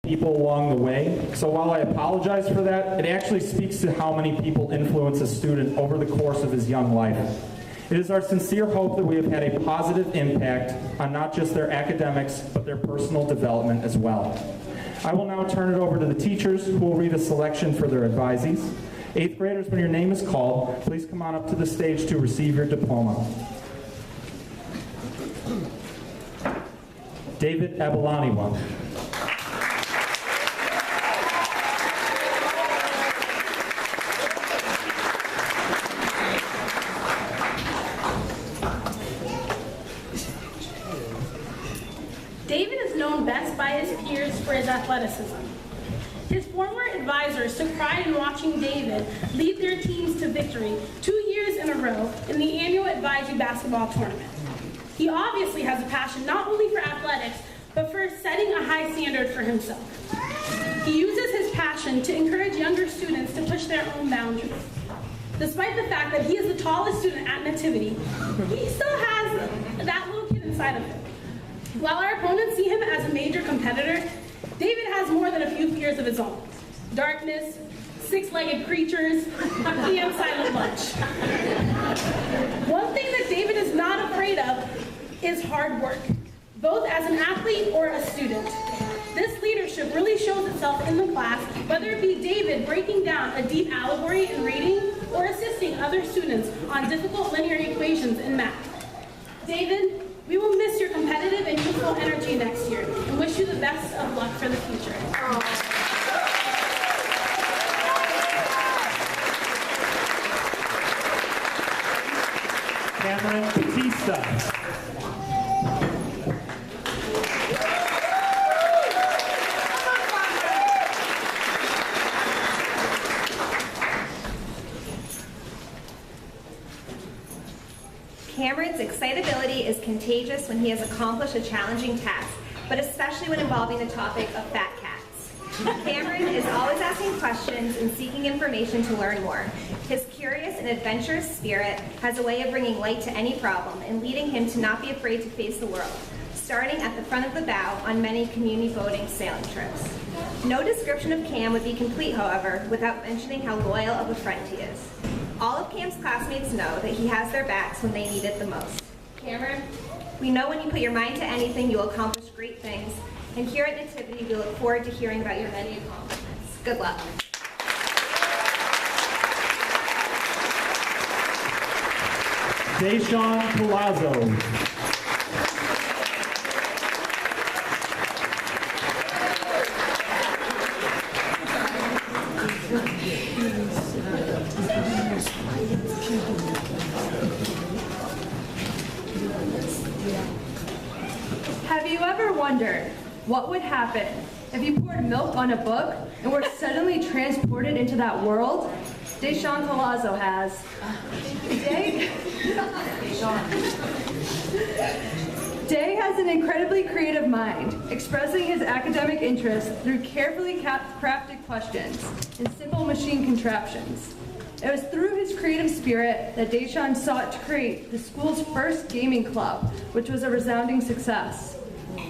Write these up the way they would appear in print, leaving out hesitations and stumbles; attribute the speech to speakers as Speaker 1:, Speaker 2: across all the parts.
Speaker 1: people along the way. So while I apologize for that, it actually speaks to how many people influence a student over the course of his young life. It is our sincere hope that we have had a positive impact on not just their academics, but their personal development as well. I will now turn it over to the teachers who will read a selection for their advisees. 8th graders, when your name is called, please come on up to the stage to receive your diploma. David Abalaniwa.
Speaker 2: David is known best by his peers for his athleticism. His former advisors took pride in watching David lead their teams to victory 2 years in a row in the annual advisory basketball tournament. He obviously has a passion not only for athletics, but for setting a high standard for himself. He uses his passion to encourage younger students to push their own boundaries. Despite the fact that he is the tallest student at Nativity, he still has that little kid inside of him. While our opponents see him as a major competitor, David has more than a few fears of his own. Darkness, six-legged creatures, and silent lunch. One thing that David is not afraid of is hard work, both as an athlete or a student. This leadership really shows itself in the class, whether it be David breaking down a deep allegory in reading or assisting other students on difficult linear equations in math. David, we will miss your competitive and youthful energy next year and wish you the best of luck for the future.
Speaker 1: Cameron Batista.
Speaker 3: Cameron's excitability is contagious when he has accomplished a challenging task, but especially when involving the topic of fat cats. Cameron is always asking questions and seeking information to learn more. His curious and adventurous spirit has a way of bringing light to any problem and leading him to not be afraid to face the world, starting at the front of the bow on many community boating sailing trips. No description of Cam would be complete, however, without mentioning how loyal of a friend he is. All of Cam's classmates know that he has their backs when they need it the most. Cameron, we know when you put your mind to anything, you will accomplish great things. And here at Nativity, we look forward to hearing about your many accomplishments. Good luck.
Speaker 1: Deshaun Palazzo.
Speaker 4: Have you ever wondered what would happen if you poured milk on a book and were suddenly transported into that world? Deshaun Palazzo has. Day has an incredibly creative mind, expressing his academic interests through carefully crafted questions and simple machine contraptions. It was through his creative spirit that Deshaun sought to create the school's first gaming club, which was a resounding success.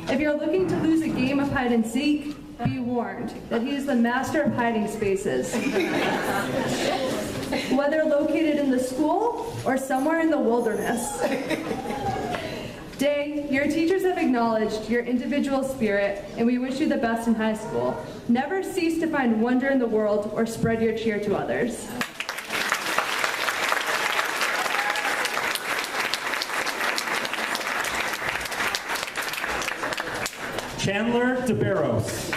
Speaker 4: If you're looking to lose a game of hide and seek, be warned that he is the master of hiding spaces. Whether located in the school or somewhere in the wilderness. Day, your teachers have acknowledged your individual spirit, and we wish you the best in high school. Never cease to find wonder in the world or spread your cheer to others.
Speaker 1: Chandler DeBarros.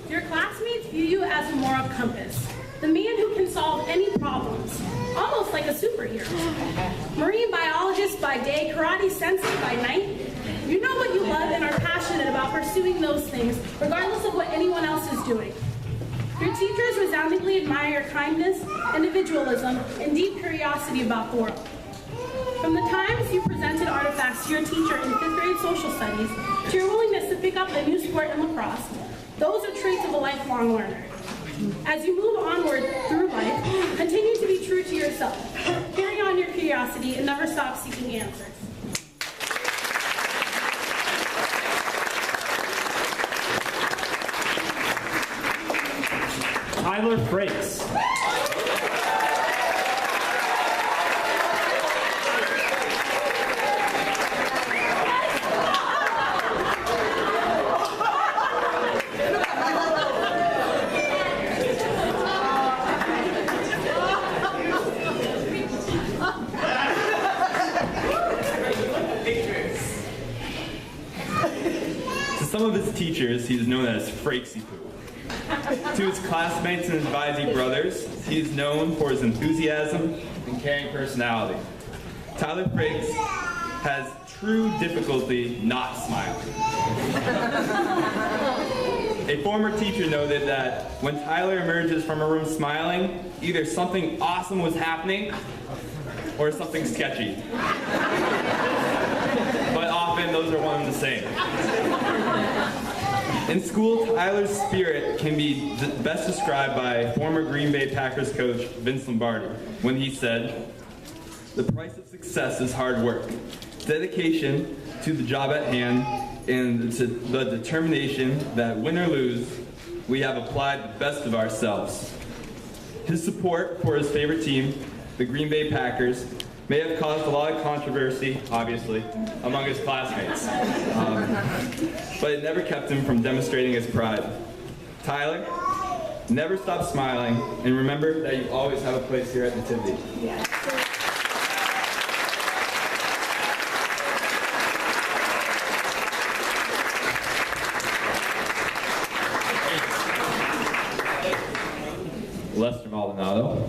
Speaker 2: Your classmates view you as a moral compass, the man who can solve any problems, almost like a superhero. Marine biologist by day, karate sensei by night. You know what you love and are passionate about pursuing those things, regardless of what anyone else is doing. Your teachers resoundingly admire your kindness, individualism, and deep curiosity about the world. From the times you presented artifacts to your teacher in 5th grade social studies, to your willingness to pick up a new sport in lacrosse, those are traits of a lifelong learner. As you move onward through life, yourself. Carry on your curiosity and never stop seeking answers.
Speaker 1: Tyler Frakes.
Speaker 5: To some of his teachers, he is known as Frakesy Poo. To his classmates and advisee brothers, he is known for his enthusiasm and caring personality. Tyler Frakes has true difficulty not smiling. A former teacher noted that when Tyler emerges from a room smiling, either something awesome was happening or something sketchy. But often those are one and the same. In school, Tyler's spirit can be best described by former Green Bay Packers coach Vince Lombardi when he said, "The price of success is hard work, dedication to the job at hand, and to the determination that win or lose, we have applied the best of ourselves." His support for his favorite team, the Green Bay Packers, may have caused a lot of controversy, obviously, among his classmates. But it never kept him from demonstrating his pride. Tyler, never stop smiling, and remember that you always have a place here at Nativity.
Speaker 3: Yeah.
Speaker 5: Lester Maldonado.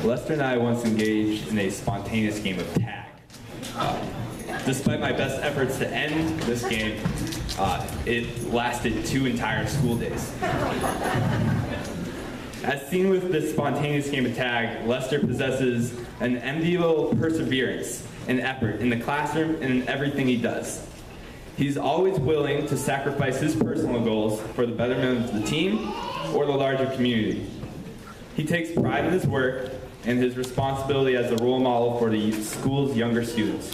Speaker 5: Lester and I once engaged in a spontaneous game of tag. Despite my best efforts to end this game, it lasted 2 entire school days. As seen with this spontaneous game of tag, Lester possesses an enviable perseverance and effort in the classroom and in everything he does. He's always willing to sacrifice his personal goals for the betterment of the team or the larger community. He takes pride in his work and his responsibility as a role model for the school's younger students.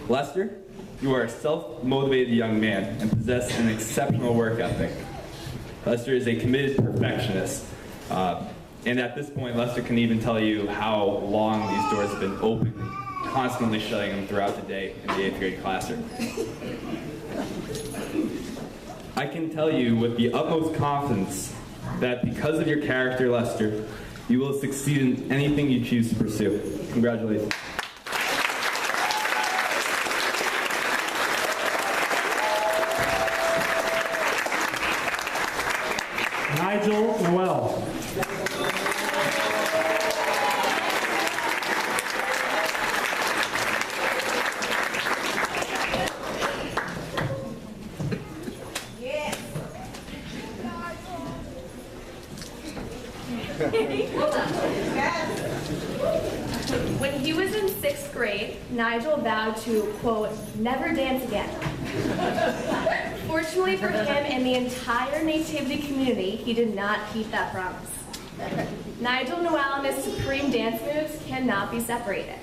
Speaker 5: Lester, you are a self-motivated young man and possess an exceptional work ethic. Lester is a committed perfectionist. And at this point, Lester can even tell you how long these doors have been open, constantly shutting them throughout the day in the 8th grade classroom. I can tell you with the utmost confidence that because of your character, Lester, you will succeed in anything you choose to pursue. Congratulations.
Speaker 1: Nigel Noel.
Speaker 3: When he was in 6th grade, Nigel vowed to, quote, never dance again. Fortunately for him and the entire Nativity community, he did not keep that promise. Nigel Noel and his supreme dance moves cannot be separated.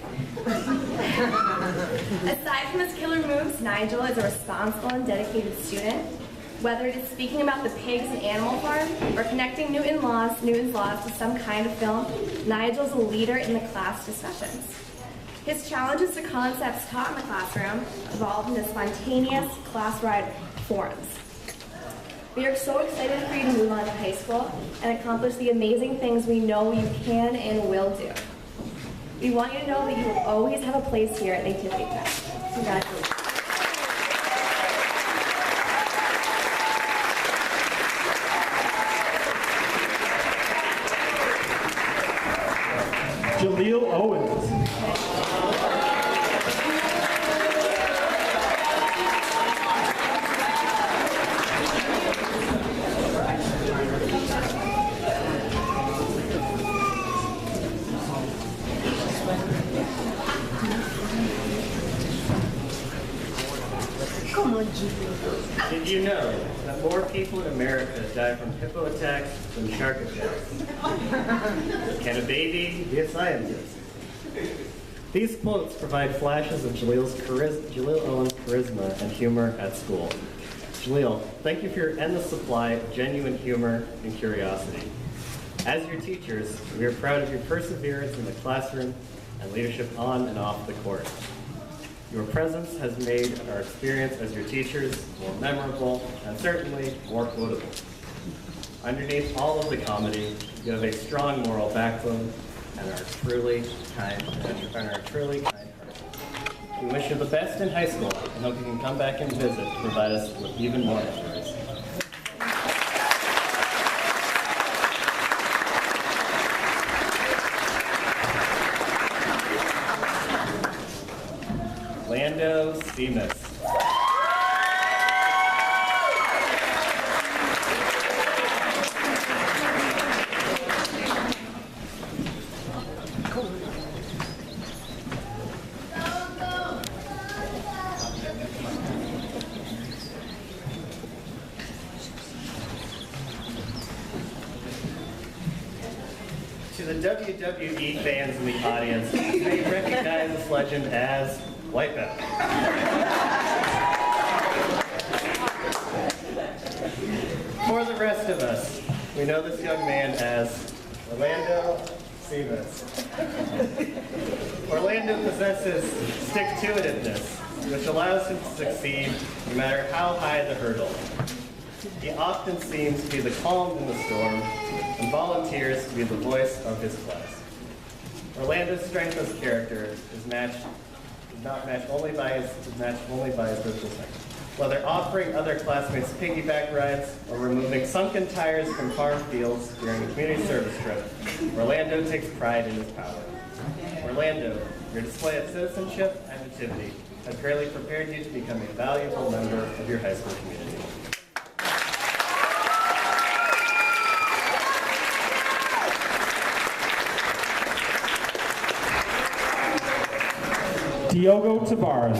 Speaker 3: Aside from his killer moves, Nigel is a responsible and dedicated student. Whether it is speaking about the pigs and animal farm or connecting Newton's laws to some kind of film, Nigel is a leader in the class discussions. His challenges to concepts taught in the classroom evolved into spontaneous class-wide forums. We are so excited for you to move on to high school and accomplish the amazing things we know you can and will do. We want you to know that you will always have a place here at Nativity Fest. Congratulations.
Speaker 1: Jaleel Owens.
Speaker 6: Did you know that more people in America die from hippo attacks than shark attacks? Can a baby be a scientist? These quotes provide flashes of Jaleel Owen's charisma and humor at school. Jaleel, thank you for your endless supply of genuine humor and curiosity. As your teachers, we are proud of your perseverance in the classroom and leadership on and off the court. Your presence has made our experience as your teachers more memorable and certainly more quotable. Underneath all of the comedy, you have a strong moral backbone and are truly kind heart. We wish you the best in high school and hope you can come back and visit to provide us with even more memories. Simas. To the WWE fans in the audience, you may recognize this legend as Wipeout. For the rest of us, we know this young man as Orlando Simas. Orlando possesses stick-to-itiveness, which allows him to succeed no matter how high the hurdle. He often seems to be the calm in the storm and volunteers to be the voice of his class. Orlando's strength as character is matched only by his physical strength. Whether offering other classmates piggyback rides or removing sunken tires from farm fields during a community service trip, Orlando takes pride in his power. Orlando, your display of citizenship and nativity has greatly prepared you to become a valuable member of your high school community.
Speaker 1: Diogo Tavares.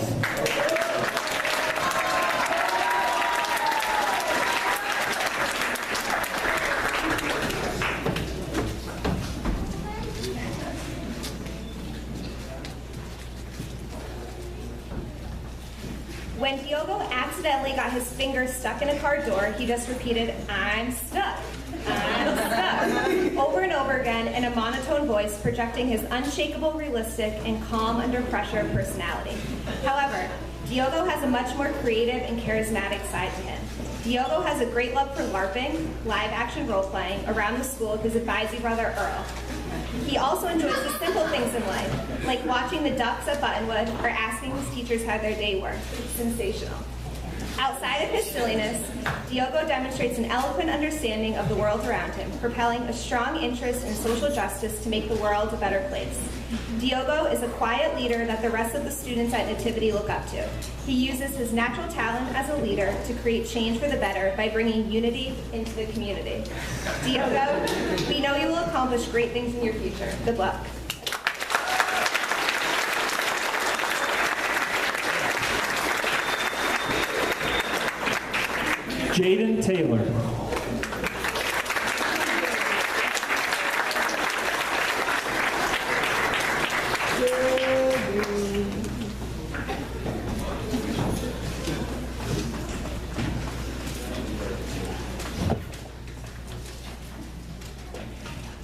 Speaker 3: When Diogo accidentally got his finger stuck in a car door, he just repeated, "I'm stuck, I'm stuck," over and over again in a monotone voice, projecting his unshakable, realistic, and calm under pressure personality. However, Diogo has a much more creative and charismatic side to him. Diogo has a great love for LARPing, live-action role-playing, around the school with his advisee brother Earl. He also enjoys the simple things in life, like watching the ducks at Buttonwood or asking his teachers how their day were. It's sensational. Outside of his silliness, Diogo demonstrates an eloquent understanding of the world around him, propelling a strong interest in social justice to make the world a better place. Diogo is a quiet leader that the rest of the students at Nativity look up to. He uses his natural talent as a leader to create change for the better by bringing unity into the community. Diogo, we know you will accomplish great things in your future. Good luck.
Speaker 1: Jaden Taylor.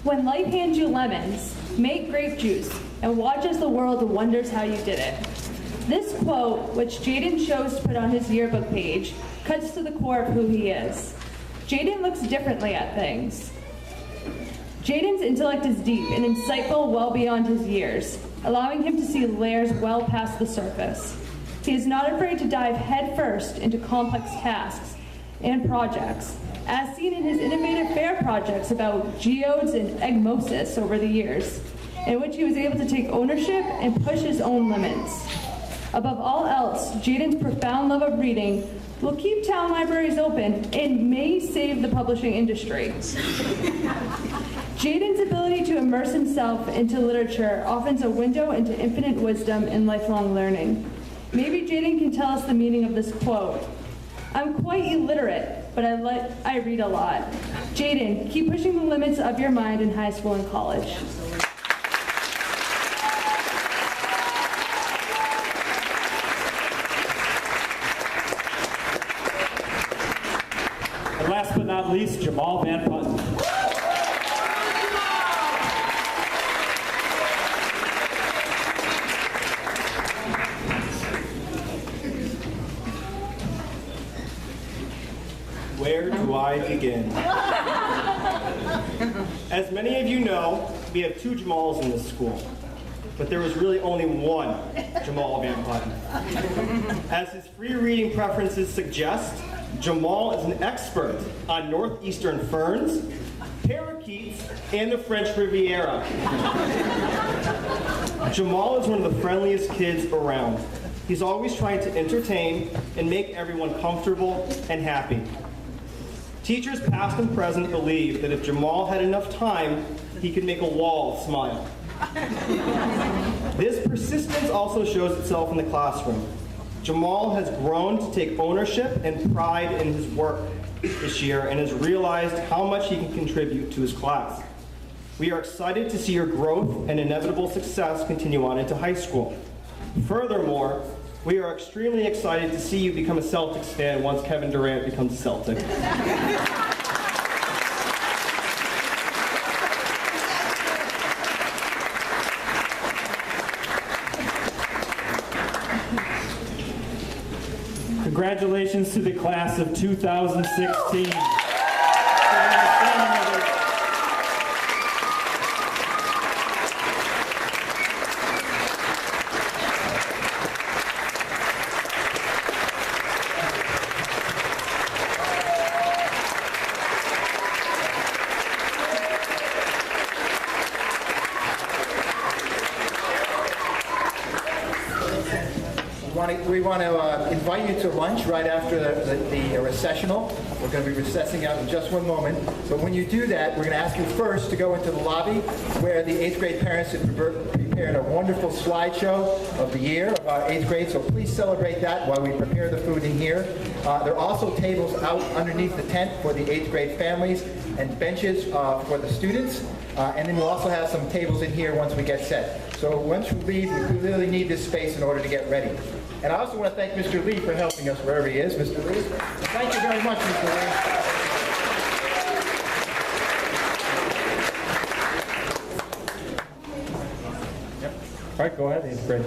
Speaker 4: When life hands you lemons, make grape juice and watch as the world wonders how you did it. This quote, which Jaden chose to put on his yearbook page, cuts to the core of who he is. Jaden looks differently at things. Jaden's intellect is deep and insightful well beyond his years, allowing him to see layers well past the surface. He is not afraid to dive headfirst into complex tasks and projects, as seen in his innovative fair projects about geodes and eggmosis over the years, in which he was able to take ownership and push his own limits. Above all else, Jaden's profound love of reading will keep town libraries open and may save the publishing industry. Jaden's ability to immerse himself into literature offers a window into infinite wisdom and lifelong learning. Maybe Jaden can tell us the meaning of this quote. I'm quite illiterate, but I read a lot. Jaden, keep pushing the limits of your mind in high school and college.
Speaker 1: And last but not least, Jamal Van Putten.
Speaker 7: Where do I begin? As many of you know, we have two Jamals in this school, but there was really only one Jamal Van Putten. As his free reading preferences suggest, Jamal is an expert on northeastern ferns, parakeets, and the French Riviera. Jamal is one of the friendliest kids around. He's always trying to entertain and make everyone comfortable and happy. Teachers past and present believe that if Jamal had enough time, he could make a wall smile. This persistence also shows itself in the classroom. Jamal has grown to take ownership and pride in his work this year and has realized how much he can contribute to his class. We are excited to see your growth and inevitable success continue on into high school. Furthermore, we are extremely excited to see you become a Celtics fan once Kevin Durant becomes a Celtic.
Speaker 1: Congratulations to the class of 2016.
Speaker 8: We want to invite you to lunch right after the recessional. We're going to be recessing out in just one moment. But when you do that, we're going to ask you first to go into the lobby where the 8th grade parents have prepared a wonderful slideshow of the year of our 8th grade. So please celebrate that while we prepare the food in here. There are also tables out underneath the tent for the 8th grade families and benches for the students. And then we'll also have some tables in here once we get set. So once we leave, we really need this space in order to get ready. And I also want to thank Mr. Lee for helping us wherever he is. Mr. Lee, thank you very much, Mr. Lee.
Speaker 1: All right, go ahead, 8th grade.